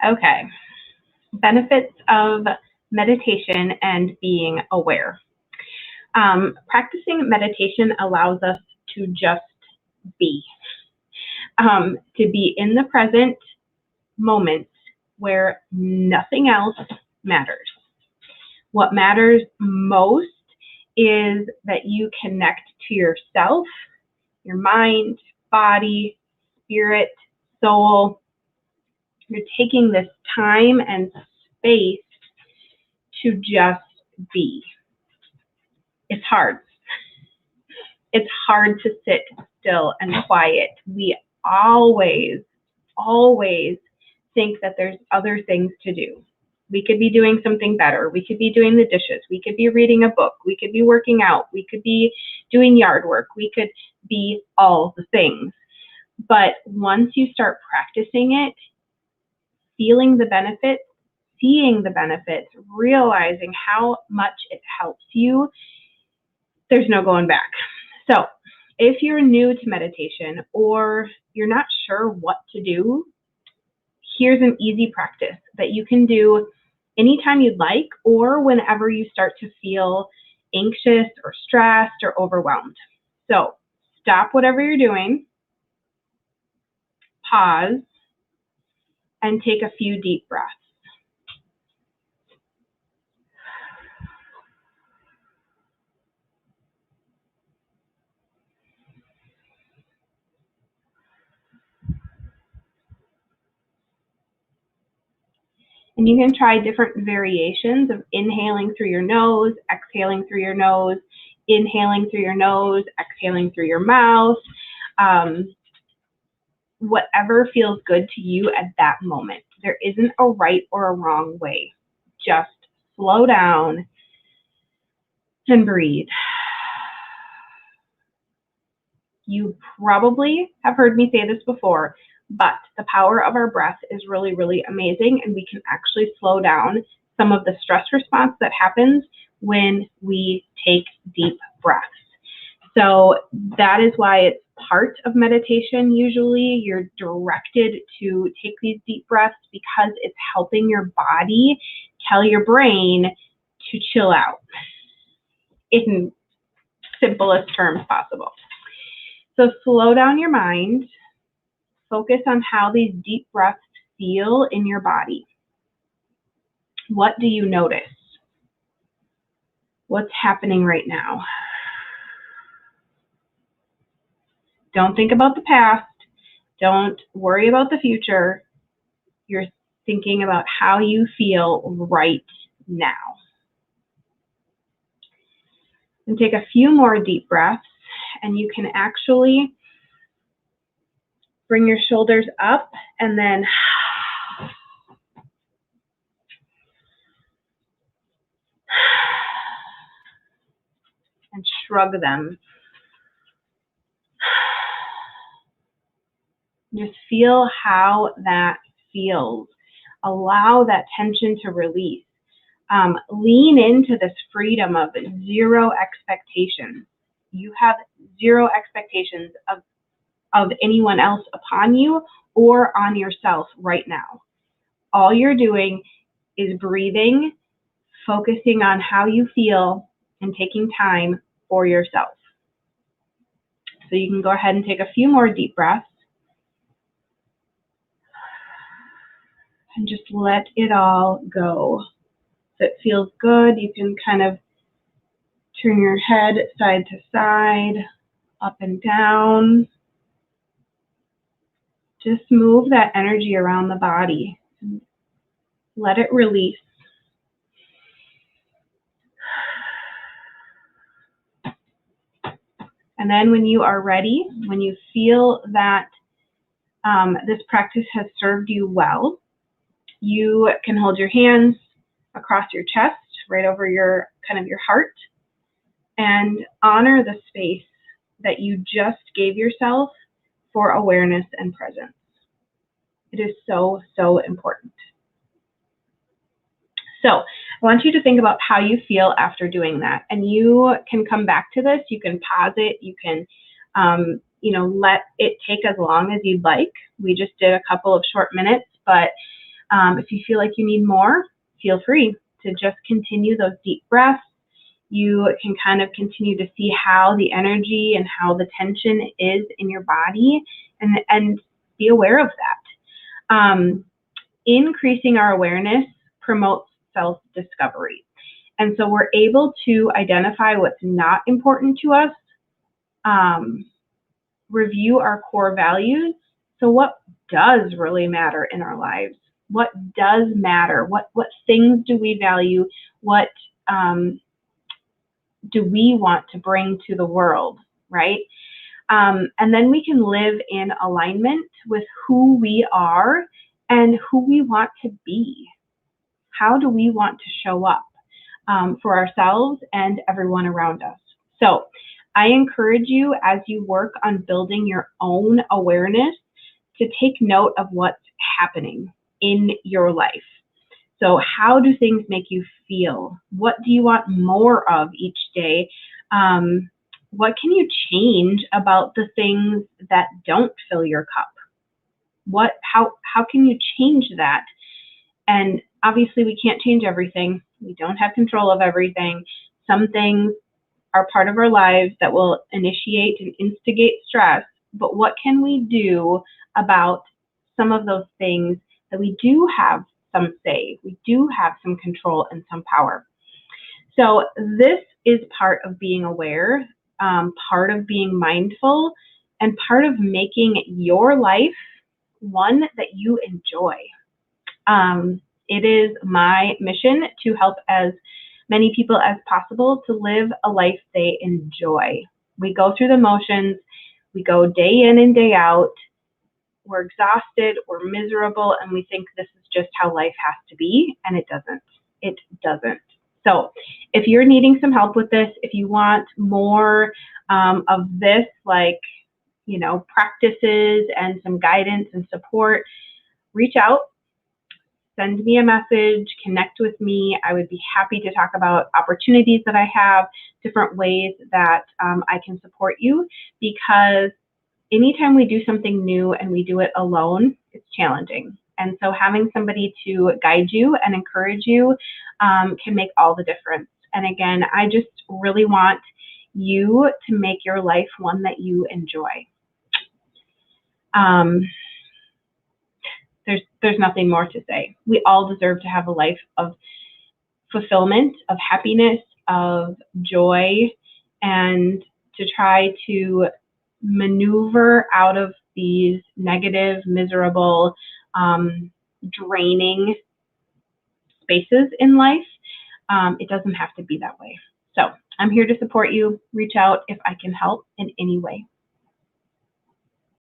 Okay. Benefits of meditation and being aware. Practicing meditation allows us to just be, to be in the present moment where nothing else matters. What matters most is that you connect to yourself, your mind, body, spirit, soul. You're taking this time and space to just be. It's hard. It's hard to sit still and quiet. We always, always think that there's other things to do. We could be doing something better. We could be doing the dishes. We could be reading a book. We could be working out. We could be doing yard work. We could be all the things. But once you start practicing it, feeling the benefits, seeing the benefits, realizing how much it helps you, there's no going back. So if you're new to meditation or you're not sure what to do, here's an easy practice that you can do anytime you'd like or whenever you start to feel anxious or stressed or overwhelmed. So stop whatever you're doing, pause, and take a few deep breaths. And you can try different variations of inhaling through your nose, exhaling through your nose, inhaling through your nose, exhaling through your mouth. Whatever feels good to you at that moment. There isn't a right or a wrong way. Just slow down and breathe. You probably have heard me say this before, but the power of our breath is really, really amazing, and we can actually slow down some of the stress response that happens when we take deep breaths. So that is why it's part of meditation. Usually you're directed to take these deep breaths because it's helping your body tell your brain to chill out in simplest terms possible. So slow down your mind, focus on how these deep breaths feel in your body. What do you notice? What's happening right now? Don't think about the past. Don't worry about the future. You're thinking about how you feel right now. And take a few more deep breaths, and you can actually bring your shoulders up and then and shrug them. Just feel how that feels. Allow that tension to release. Lean into this freedom of zero expectations. You have zero expectations of anyone else upon you or on yourself right now. All you're doing is breathing, focusing on how you feel, and taking time for yourself. So you can go ahead and take a few more deep breaths and just let it all go. If it feels good, you can kind of turn your head side to side, up and down. Just move that energy around the body. Let it release. And then when you are ready, when you feel that this practice has served you well, you can hold your hands across your chest, right over your heart, and honor the space that you just gave yourself for awareness and presence. It is so, so important. So I want you to think about how you feel after doing that. And you can come back to this. You can pause it. You can, let it take as long as you'd like. We just did a couple of short minutes, but If you feel like you need more, feel free to just continue those deep breaths. You can kind of continue to see how the energy and how the tension is in your body, and be aware of that. Increasing our awareness promotes self-discovery. And so we're able to identify what's not important to us, review our core values. So what does really matter in our lives? What does matter? What things do we value? What do we want to bring to the world, right? And then we can live in alignment with who we are and who we want to be. How do we want to show up for ourselves and everyone around us? So I encourage you, as you work on building your own awareness, to take note of what's happening in your life. So how do things make you feel? What do you want more of each day? What can you change about the things that don't fill your cup? How can you change that? And obviously we can't change everything. We don't have control of everything. Some things are part of our lives that will initiate and instigate stress, but what can we do about some of those things that we do have some say, we do have some control and some power? So this is part of being aware, part of being mindful, and part of making your life one that you enjoy. It is my mission to help as many people as possible to live a life they enjoy. We go through the motions, we go day in and day out, we're exhausted, we're miserable, and we think this is just how life has to be, and it doesn't. It doesn't. So if you're needing some help with this, if you want more of this, like, practices and some guidance and support, reach out. Send me a message, connect with me. I would be happy to talk about opportunities that I have, different ways that I can support you, because anytime we do something new and we do it alone, it's challenging. And so having somebody to guide you and encourage you can make all the difference. And again, I just really want you to make your life one that you enjoy. There's nothing more to say. We all deserve to have a life of fulfillment, of happiness, of joy, and to try to maneuver out of these negative, miserable, draining spaces in life. It doesn't have to be that way. So I'm here to support you. Reach out if I can help in any way.